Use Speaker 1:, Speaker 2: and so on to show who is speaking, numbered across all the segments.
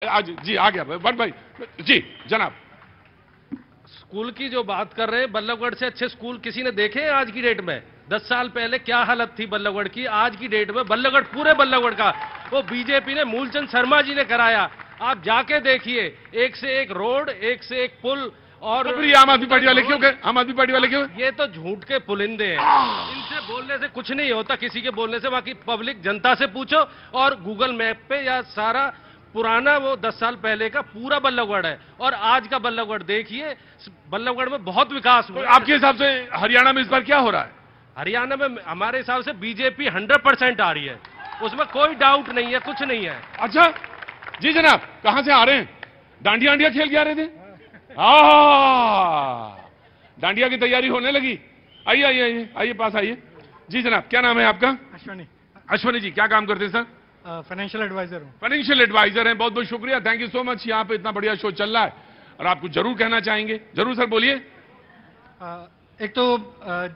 Speaker 1: आज जी आ गया बट भाई जी जनाब।
Speaker 2: स्कूल की जो बात कर रहे हैं, बल्लभगढ़ से अच्छे स्कूल किसी ने देखे हैं आज की डेट में? 10 साल पहले क्या हालत थी बल्लभगढ़ की, आज की डेट में बल्लभगढ़, पूरे बल्लभगढ़ का वो बीजेपी ने, मूलचंद शर्मा जी ने कराया। आप जाके देखिए, एक से एक रोड, एक से एक पुल। और
Speaker 1: तो फिर ये आम आदमी पार्टी वाले क्यों गए? आम आदमी पार्टी वाले क्यों?
Speaker 2: ये तो झूठ के पुलिंदे हैं, इनसे बोलने से कुछ नहीं होता, किसी के बोलने से। बाकी पब्लिक जनता से पूछो, और गूगल मैप पे या सारा पुराना वो 10 साल पहले का पूरा बल्लभगढ़ है और आज का बल्लभगढ़ देखिए। बल्लभगढ़ में बहुत विकास हुआ।
Speaker 1: आपके हिसाब से हरियाणा में इस बार क्या हो रहा है?
Speaker 2: हरियाणा में हमारे हिसाब से बीजेपी 100% आ रही है, उसमें कोई डाउट नहीं है, कुछ नहीं है।
Speaker 1: अच्छा जी जनाब, कहां से आ रहे हैं? डांडिया डांडिया खेल के आ रहे थे? डांडिया की तैयारी होने लगी। आइए आइए आइए आइए, पास आइए। जी जनाब, क्या नाम है आपका?
Speaker 3: अश्वनी।
Speaker 1: अश्वनी जी, क्या काम करते हैं सर?
Speaker 3: फाइनेंशियल एडवाइजर हूँ।
Speaker 1: फाइनेंशियल एडवाइजर हैं, बहुत बहुत शुक्रिया, थैंक यू सो मच। यहाँ पे इतना बढ़िया शो चल रहा है और आप कुछ जरूर कहना चाहेंगे। जरूर सर, बोलिए।
Speaker 3: एक तो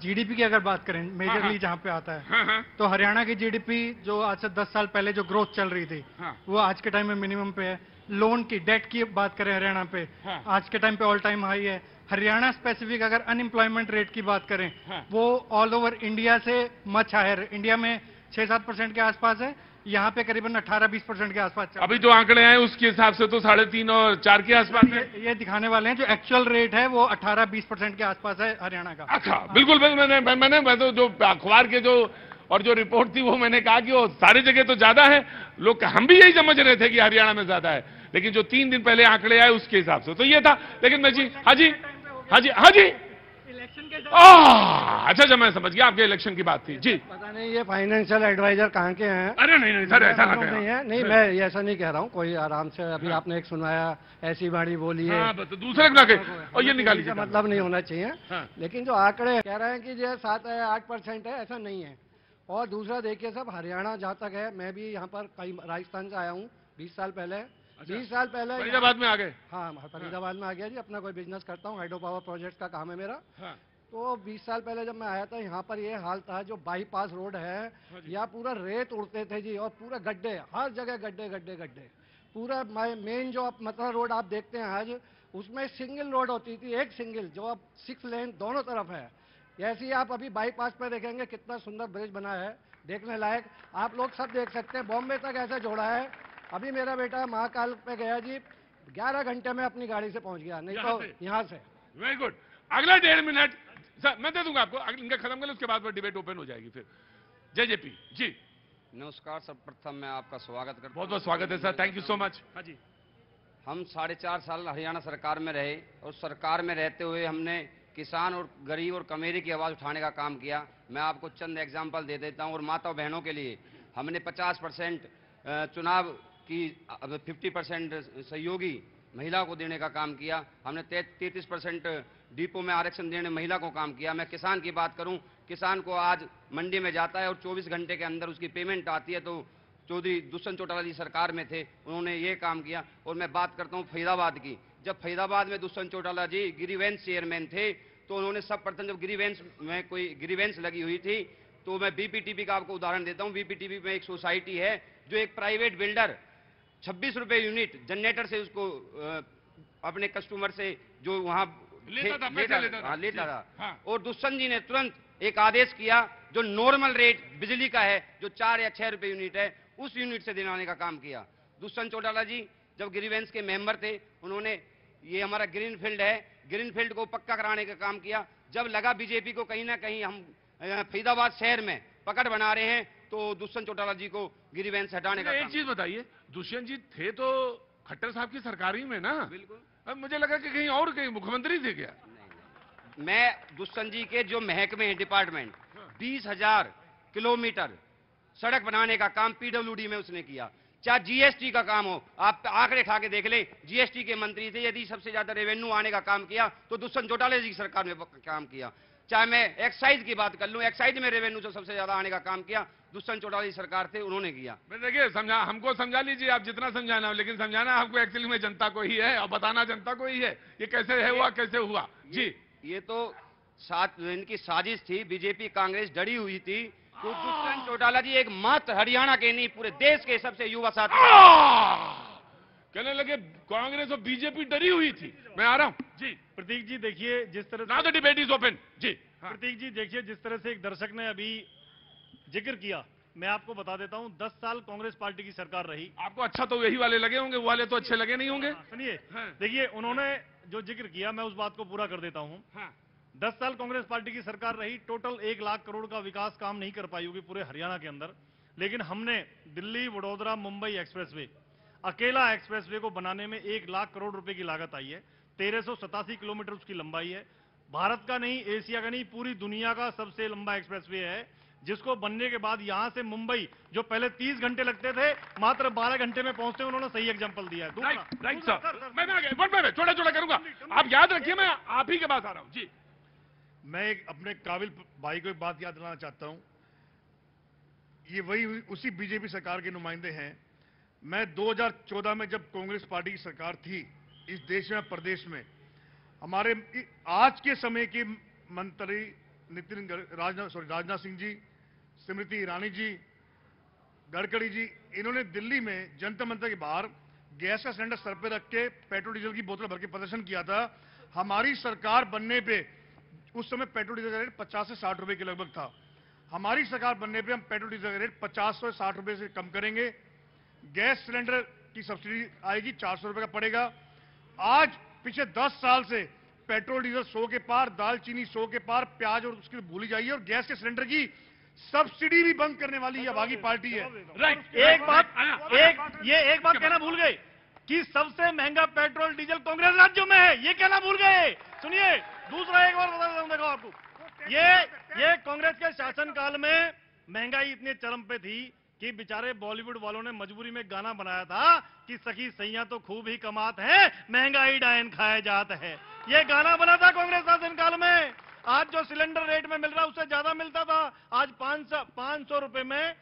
Speaker 3: जीडीपी की अगर बात करें, मेजरली जहाँ पे आता है, तो हरियाणा की जीडीपी जो आज से 10 साल पहले जो ग्रोथ चल रही थी, वो आज के टाइम में मिनिमम पे है। लोन की, डेट की बात करें हरियाणा पे, आज के टाइम पे ऑल टाइम हाई है। हरियाणा स्पेसिफिक अगर अनएम्प्लॉयमेंट रेट की बात करें, वो ऑल ओवर इंडिया से मच हायर, इंडिया में 6-7% के आसपास है, यहाँ पे करीबन 18-20% के आसपास।
Speaker 1: अभी जो आंकड़े हैं उसके हिसाब से तो 3.5 और 4 के आसपास है।
Speaker 3: ये दिखाने वाले हैं, जो एक्चुअल रेट है वो 18-20% के आसपास है हरियाणा का।
Speaker 1: अच्छा, बिल्कुल। मैं तो जो अखबार के जो और जो रिपोर्ट थी वो मैंने कहा कि वो सारी जगह तो ज्यादा है। लोग, हम भी यही समझ रहे थे कि हरियाणा में ज्यादा है, लेकिन जो 3 दिन पहले आंकड़े आए उसके हिसाब से तो ये था। लेकिन मैं जी, हाँ जी हाँ जी हाँ जी, अच्छा अच्छा, मैं समझ गया, आपके इलेक्शन की बात थी जी।
Speaker 4: पता नहीं ये फाइनेंशियल एडवाइजर कहाँ के हैं?
Speaker 1: अरे नहीं नहीं सर, ऐसा ना कहें।
Speaker 4: नहीं है, नहीं, मैं ऐसा नहीं कह रहा हूँ, कोई आराम से। अभी आपने एक सुनाया, ऐसी बाणी बोली है,
Speaker 1: तो दूसरे को ना कहे, और ये निकाली
Speaker 4: मतलब नहीं होना चाहिए। लेकिन जो आंकड़े कह रहे हैं कि जो 7-8% है, ऐसा नहीं है। और दूसरा देखिए सब, हरियाणा जहाँ तक है, मैं भी यहाँ पर कई राजस्थान से आया हूँ 20 साल पहले। 20 साल पहले
Speaker 1: फरीदाबाद में आ गए?
Speaker 4: हाँ, फरीदाबाद में आ गया जी। अपना कोई बिजनेस करता हूँ, हाइड्रो पावर प्रोजेक्ट का काम है मेरा। तो 20 साल पहले जब मैं आया था, यहाँ पर ये हाल था, जो बाईपास रोड है, यहाँ पूरा रेत उड़ते थे जी, और पूरा गड्ढे, हर जगह गड्ढे गड्ढे गड्ढे। पूरा मेन जो आप मतलब रोड आप देखते हैं आज, उसमें सिंगल रोड होती थी, एक सिंगल, जो अब 6 लेन दोनों तरफ है। ऐसे ही आप अभी बाईपास पे देखेंगे, कितना सुंदर ब्रिज बना है, देखने लायक। आप लोग सब देख सकते हैं, बॉम्बे तक ऐसे जोड़ा है। अभी मेरा बेटा महाकाल पे गया जी, 11 घंटे में अपनी गाड़ी से पहुंच गया, नहीं तो यहाँ से।
Speaker 1: Very good. अगला 1.5 मिनट सर मैं दे दूंगा आपको, इनका खत्म कर लो, उसके बाद डिबेट ओपन हो जाएगी फिर। जय जेपी जी।
Speaker 5: नमस्कार, सर्वप्रथम मैं आपका स्वागत करता हूं।
Speaker 1: बहुत बहुत स्वागत है sir, thank you so much. हाँ जी।
Speaker 5: हम 4.5 साल हरियाणा सरकार में रहे, और सरकार में रहते हुए हमने किसान और गरीब और कमेरी की आवाज़ उठाने का काम किया। मैं आपको चंद एग्जाम्पल दे देता हूं। और माता बहनों के लिए हमने 50% चुनाव की, 50% सहयोगी महिला को देने का काम किया। हमने 33% डिपो में आरक्षण देने महिला को काम किया। मैं किसान की बात करूं, किसान को आज मंडी में जाता है और 24 घंटे के अंदर उसकी पेमेंट आती है। तो चौधरी दुष्यंत चौटाला जी सरकार में थे, उन्होंने ये काम किया। और मैं बात करता हूं फरीदाबाद की। जब फरीदाबाद में दुष्यंत चौटाला जी ग्रीवेंस चेयरमैन थे, तो उन्होंने सर्वप्रथम, जब ग्रीवेंस में कोई ग्रीवेंस लगी हुई थी, तो मैं बीपीटीपी का आपको उदाहरण देता हूं। बीपीटीपी में एक सोसाइटी है, जो एक प्राइवेट बिल्डर 26 रुपए यूनिट जनरेटर से उसको अपने कस्टमर से जो वहां लेता था। और दुष्यंत जी ने तुरंत एक आदेश किया, जो नॉर्मल रेट बिजली का है, जो 4 या 6 रुपए यूनिट है, उस यूनिट से दिलाने का काम किया। दुष्यंत चौटाला जी जब ग्रीवेंस के मेंबर थे, उन्होंने, ये हमारा ग्रीन फील्ड है, ग्रीन फील्ड को पक्का कराने का काम किया। जब लगा बीजेपी को कहीं ना कहीं हम फरीदाबाद शहर में पकड़ बना रहे हैं, तो दुष्यंत चौटाला जी को ग्रीवेंस हटाने का।
Speaker 1: एक चीज बताइए, दुष्यंत जी थे तो खट्टर साहब की सरकार ही में ना?
Speaker 5: बिल्कुल।
Speaker 1: अब मुझे लगा कि कहीं और, कहीं मुख्यमंत्री थे क्या?
Speaker 5: नहीं। मैं दुष्यंत जी के जो महकमे हैं, डिपार्टमेंट, 20,000 किलोमीटर सड़क बनाने का काम पीडब्ल्यूडी में उसने किया। चाहे जीएसटी का काम हो, आप आंकड़े खा के देख ले, जीएसटी के मंत्री थे। यदि सबसे ज्यादा रेवेन्यू आने का काम किया तो दुष्यंत चौटाला जी की सरकार में काम किया। चाहे मैं एक्साइज की बात कर लूं, एक्साइज में रेवेन्यू जो सबसे ज्यादा आने का काम किया, दुष्यंत चौटाला जी सरकार थे, उन्होंने किया।
Speaker 1: देखिए, हमको समझा लीजिए आप जितना समझाना हो, लेकिन समझाना आपको एक्चुअली में जनता को ही है, और बताना जनता को ही है ये कैसे है हुआ, कैसे हुआ जी।
Speaker 5: ये तो इनकी साजिश थी, बीजेपी कांग्रेस डरी हुई थी। तो दुष्यंत चौटाला जी एक मात्र हरियाणा के नहीं, पूरे देश के सबसे युवा साथी।
Speaker 1: कहने लगे कांग्रेस और बीजेपी डरी हुई थी। मैं आ रहा हूं जी।
Speaker 6: प्रतीक जी देखिए जिस तरह
Speaker 1: now the debate is open जी।
Speaker 6: प्रतीक जी देखिए जिस तरह से एक दर्शक ने अभी जिक्र किया, मैं आपको बता देता हूं 10 साल कांग्रेस पार्टी की सरकार रही।
Speaker 1: आपको अच्छा तो यही वाले लगे होंगे, वो वाले तो अच्छे लगे नहीं होंगे।
Speaker 6: सुनिए, देखिए उन्होंने जो जिक्र किया मैं उस बात को पूरा कर देता हूं। 10 साल कांग्रेस पार्टी की सरकार रही, टोटल 1 लाख करोड़ का विकास काम नहीं कर पाई होगी पूरे हरियाणा के अंदर, लेकिन हमने दिल्ली वडोदरा मुंबई एक्सप्रेसवे, अकेला एक्सप्रेसवे को बनाने में 1 लाख करोड़ रुपए की लागत आई है। 1387 किलोमीटर उसकी लंबाई है। भारत का नहीं, एशिया का नहीं, पूरी दुनिया का सबसे लंबा एक्सप्रेसवे है, जिसको बनने के बाद यहां से मुंबई जो पहले 30 घंटे लगते थे मात्र 12 घंटे में पहुंचते, उन्होंने सही एग्जांपल दिया है।
Speaker 1: राइट सर, मैं छोटा छोटा करूंगा, आप याद रखिए, मैं आप ही के पास आ रहा हूं जी।
Speaker 7: मैं एक अपने काबिल भाई को एक बात याद दिलाना चाहता हूं, ये वही उसी बीजेपी सरकार के नुमाइंदे हैं। मैं 2014 में जब कांग्रेस पार्टी की सरकार थी इस देश में, प्रदेश में, हमारे आज के समय के मंत्री राजनाथ सिंह जी, स्मृति ईरानी जी, गडकरी जी, इन्होंने दिल्ली में जंतर मंतर के बाहर गैस का सिलेंडर सर पे रख के पेट्रोल डीजल की बोतल भर के प्रदर्शन किया था। हमारी सरकार बनने पे उस समय पेट्रोल डीजल का रेट 50 से 60 रुपए के लगभग था। हमारी सरकार बनने पे हम पेट्रोल डीजल का रेट 50 से 60 रुपए से कम करेंगे। गैस सिलेंडर की सब्सिडी आएगी, 400 रुपए का पड़ेगा। आज पिछले 10 साल से पेट्रोल डीजल 100 के पार, दाल चीनी 100 के पार, प्याज और उसकी भूली जाइए, और गैस के सिलेंडर की सब्सिडी भी बंद करने वाली ये भागी पार्टी है।
Speaker 6: राइट, एक बात कहना भूल गए कि सबसे महंगा पेट्रोल डीजल कांग्रेस राज्यों में है, ये कहना भूल गए। सुनिए, दूसरा एक बार बता देता हूं, देखो आपको, ये कांग्रेस के शासनकाल में महंगाई इतने चरम पे थी कि बेचारे बॉलीवुड वालों ने मजबूरी में गाना बनाया था कि सखी सैया तो खूब ही कमात है, महंगाई डायन खाए जात है। ये गाना बना था कांग्रेस शासनकाल में। आज जो सिलेंडर रेट में मिल रहा है उससे ज्यादा मिलता था। आज 500 रुपए में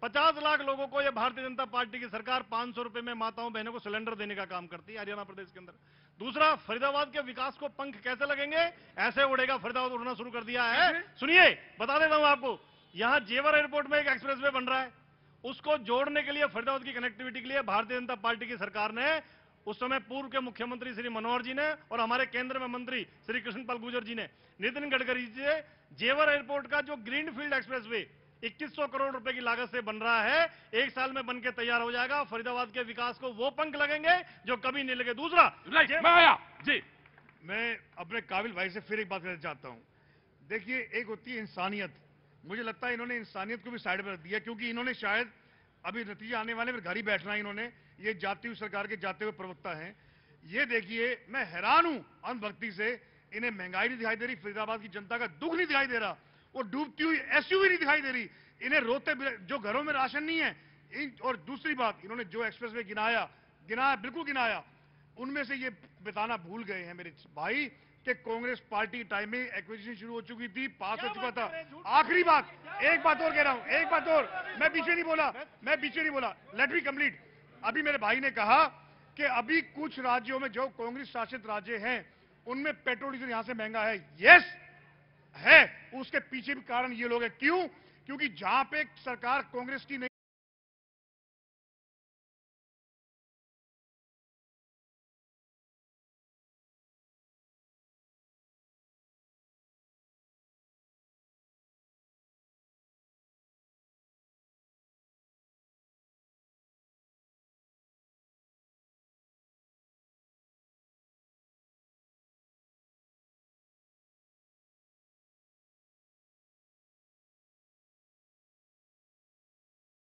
Speaker 6: 50 लाख लोगों को ये भारतीय जनता पार्टी की सरकार 500 रुपए में माताओं बहनों को सिलेंडर देने का काम करती है हरियाणा प्रदेश के अंदर। दूसरा, फरीदाबाद के विकास को पंख कैसे लगेंगे, ऐसे उड़ेगा फरीदाबाद, उड़ना शुरू कर दिया है। सुनिए, बता देता हूं आपको, यहां जेवर एयरपोर्ट में एक एक्सप्रेसवे बन रहा है, उसको जोड़ने के लिए, फरीदाबाद की कनेक्टिविटी के लिए भारतीय जनता पार्टी की सरकार ने, उस समय पूर्व के मुख्यमंत्री श्री मनोहर जी ने और हमारे केंद्र में मंत्री श्री कृष्णपाल गुर्जर जी ने, नितिन गडकरी जी से, जेवर एयरपोर्ट का जो ग्रीनफील्ड एक्सप्रेसवे 2100 करोड़ रुपए की लागत से बन रहा है, 1 साल में बनके तैयार हो जाएगा। फरीदाबाद के विकास को वो पंख लगेंगे जो कभी नहीं लगे। दूसरा,
Speaker 1: मैं आया जी।
Speaker 7: मैं अपने काबिल भाई से फिर एक बात कहना चाहता हूं। देखिए, एक होती है इंसानियत, मुझे लगता है इन्होंने इंसानियत को भी साइड में रख दिया, क्योंकि इन्होंने शायद अभी नतीजा आने वाले, फिर घर ही बैठना है इन्होंने। ये जाती हुई सरकार के जाते हुए प्रवक्ता हैं। ये देखिए, मैं हैरान हूं अंधभक्ति से, इन्हें महंगाई नहीं दिखाई दे रही, फरीदाबाद की जनता का दुख नहीं दिखाई दे रहा, वो डूबती हुई एसयूवी नहीं दिखाई दे रही, इन्हें रोते जो घरों में राशन नहीं है। और दूसरी बात, इन्होंने जो एक्सप्रेसवे गिनाया बिल्कुल गिनाया, उनमें से ये बताना भूल गए हैं मेरे भाई कि कांग्रेस पार्टी टाइम में एक्विजिशन शुरू हो चुकी थी, पास हो चुका था। आखिरी बात, एक बात और कह रहा हूं, एक बात और, मैं पीछे नहीं बोला, लेट मी कंप्लीट। अभी मेरे भाई ने कहा कि अभी कुछ राज्यों में जो कांग्रेस शासित राज्य हैं उनमें पेट्रोल डीजल यहां से महंगा है। यस है, उसके पीछे भी कारण ये लोग हैं। क्यों? क्योंकि जहां पे सरकार कांग्रेस की नहीं